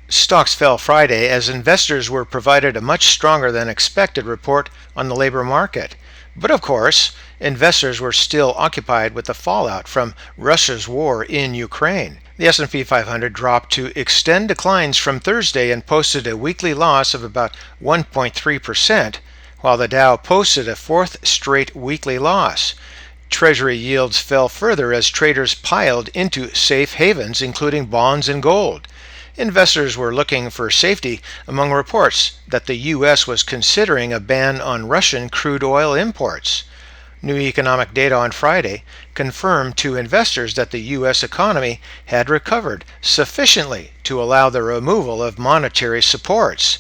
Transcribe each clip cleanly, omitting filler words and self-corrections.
Stocks fell Friday as investors were provided a much stronger than expected report on the labor market. But of course, investors were still occupied with the fallout from Russia's war in Ukraine. The S&P 500 dropped to extend declines from Thursday and posted a weekly loss of about 1.3%, while the Dow posted a fourth straight weekly loss. Treasury yields fell further as traders piled into safe havens, including bonds and gold. Investors were looking for safety among reports that the U.S. was considering a ban on Russian crude oil imports. New economic data on Friday confirmed to investors that the U.S. economy had recovered sufficiently to allow the removal of monetary supports.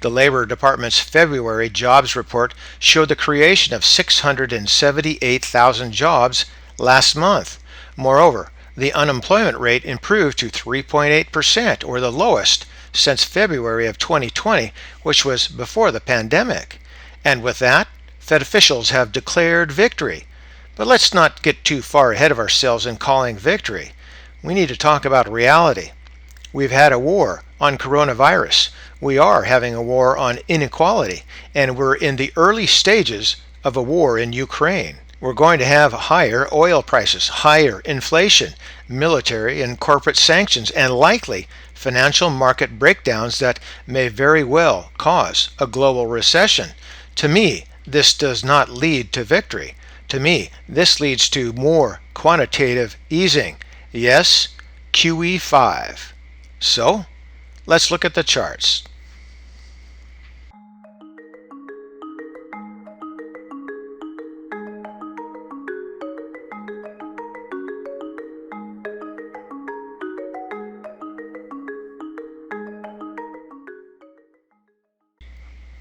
The Labor Department's February jobs report showed the creation of 678,000 jobs last month. Moreover, the unemployment rate improved to 3.8%, or the lowest since February of 2020, which was before the pandemic. And with that, Fed officials have declared victory. But let's not get too far ahead of ourselves in calling victory. We need to talk about reality. We've had a war on coronavirus. We are having a war on inequality, and we're in the early stages of a war in Ukraine. We're going to have higher oil prices, higher inflation, military and corporate sanctions, and likely financial market breakdowns that may very well cause a global recession. To me, this does not lead to victory. To me, this leads to more quantitative easing. Yes, QE5. So, let's look at the charts.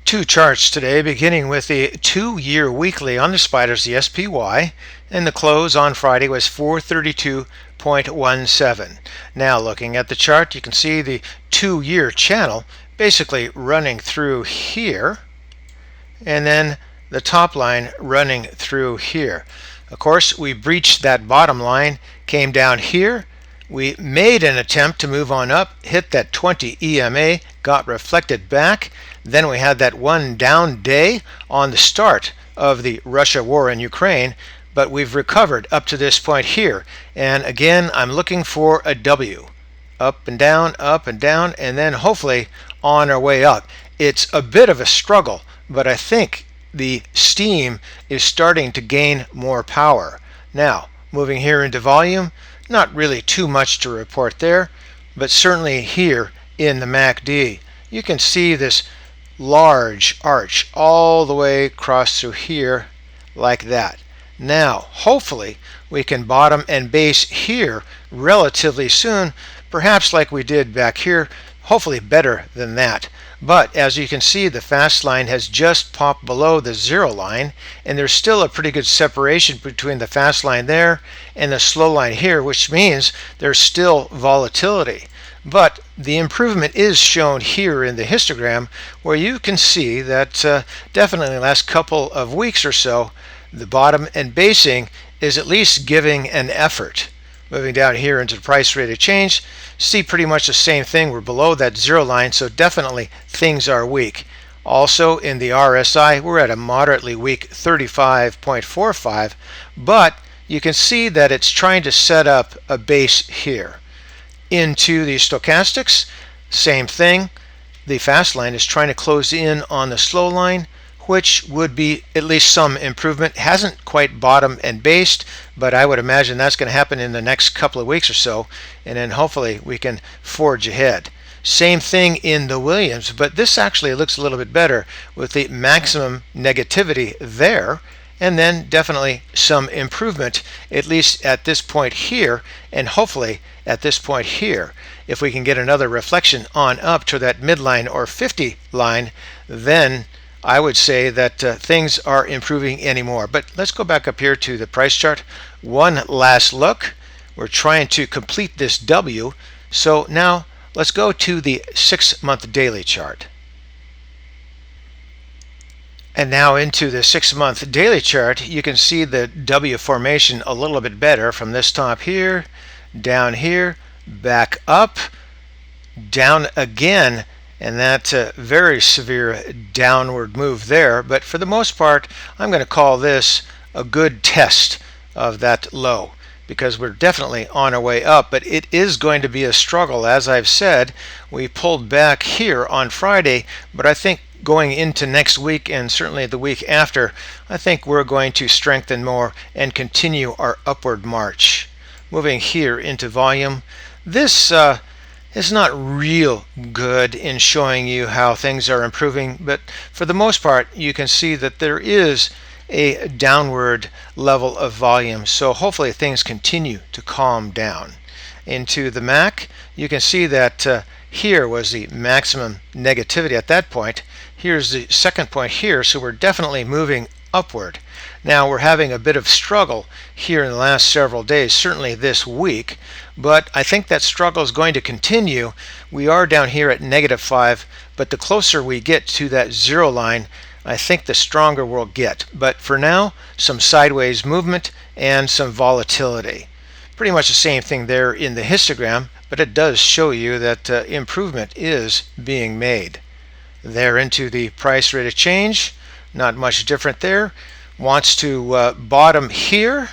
Two charts today, beginning with the 2-year weekly on the spiders, the SPY, and the close on Friday was 432.17. Now looking at the chart, you can see the 2-year channel basically running through here, and then the top line running through here. Of course, we breached that bottom line, came down here. We made an attempt to move on up, hit that 20 EMA, got reflected back. Then we had that one down day on the start of the Russia war in Ukraine, but we've recovered up to this point here. And again, I'm looking for a W. Up and down, and then hopefully on our way up. It's a bit of a struggle, but I think the steam is starting to gain more power. Now, moving here into volume, not really too much to report there, but certainly here in the MACD, you can see this large arch all the way across through here like that. Now, hopefully, we can bottom and base here relatively soon, perhaps like we did back here, hopefully better than that. But as you can see, the fast line has just popped below the zero line, and there's still a pretty good separation between the fast line there and the slow line here, which means there's still volatility. But the improvement is shown here in the histogram, where you can see that definitely in the last couple of weeks or so, the bottom and basing is at least giving an effort. Moving down here into the price rate of change, see pretty much the same thing. We're below that zero line, so definitely things are weak. Also in the RSI, we're at a moderately weak 35.45, but you can see that it's trying to set up a base here. Into the stochastics, same thing. The fast line is trying to close in on the slow line, which would be at least some improvement. Hasn't quite bottomed and based, but I would imagine that's going to happen in the next couple of weeks or so, and then hopefully we can forge ahead. Same thing in the Williams, but this actually looks a little bit better with the maximum negativity there, and then definitely some improvement, at least at this point here, and hopefully at this point here. If we can get another reflection on up to that midline or 50 line, then I would say that things are improving anymore. But let's go back up here to the price chart. One last look. We're trying to complete this W. So now let's go to the 6-month daily chart. And now into the 6-month daily chart, you can see the W formation a little bit better from this top here, down here, back up, down again, and that's a very severe downward move there. But for the most part, I'm going to call this a good test of that low, because we're definitely on our way up, but it is going to be a struggle. As I've said, we pulled back here on Friday, but I think going into next week and certainly the week after, I think we're going to strengthen more and continue our upward march. Moving here into volume, this is not real good in showing you how things are improving, but for the most part, you can see that there is a downward level of volume. So hopefully things continue to calm down. Into the MAC, you can see that here was the maximum negativity at that point. Here's the second point here, so we're definitely moving upward. Now we're having a bit of struggle here in the last several days, certainly this week, but I think that struggle is going to continue. We are down here at -5, but the closer we get to that zero line, I think the stronger we'll get. But for now, some sideways movement and some volatility. Pretty much the same thing there in the histogram, but it does show you that improvement is being made. There into the price rate of change, not much different there. Wants to bottom here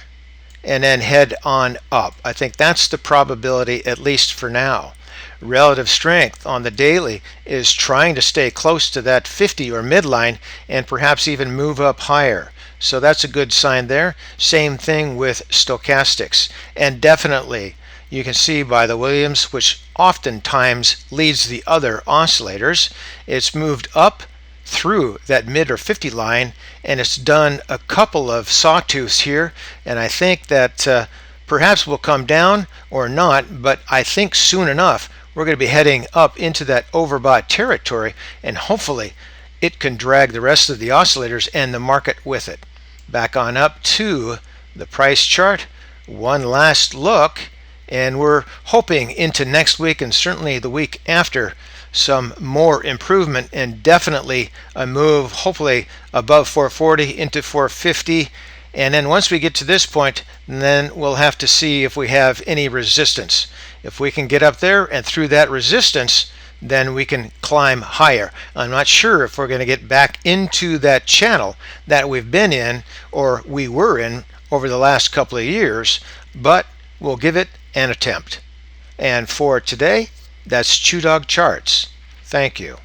and then head on up. I think that's the probability, at least for now. Relative strength on the daily is trying to stay close to that 50 or midline and perhaps even move up higher. So that's a good sign there. Same thing with stochastics. And definitely you can see by the Williams, which oftentimes leads the other oscillators, it's moved up through that mid or 50 line, and it's done a couple of sawtooths here, and I think that perhaps will come down or not, but I think soon enough we're going to be heading up into that overbought territory, and hopefully it can drag the rest of the oscillators and the market with it. Back on up to the price chart, one last look, and we're hoping into next week and certainly the week after some more improvement, and definitely a move hopefully above 440 into 450. And then once we get to this point, then we'll have to see if we have any resistance. If we can get up there and through that resistance, then we can climb higher. I'm not sure if we're going to get back into that channel that we've been in or we were in over the last couple of years, but we'll give it an attempt. And for today, that's ChewDog Charts. Thank you.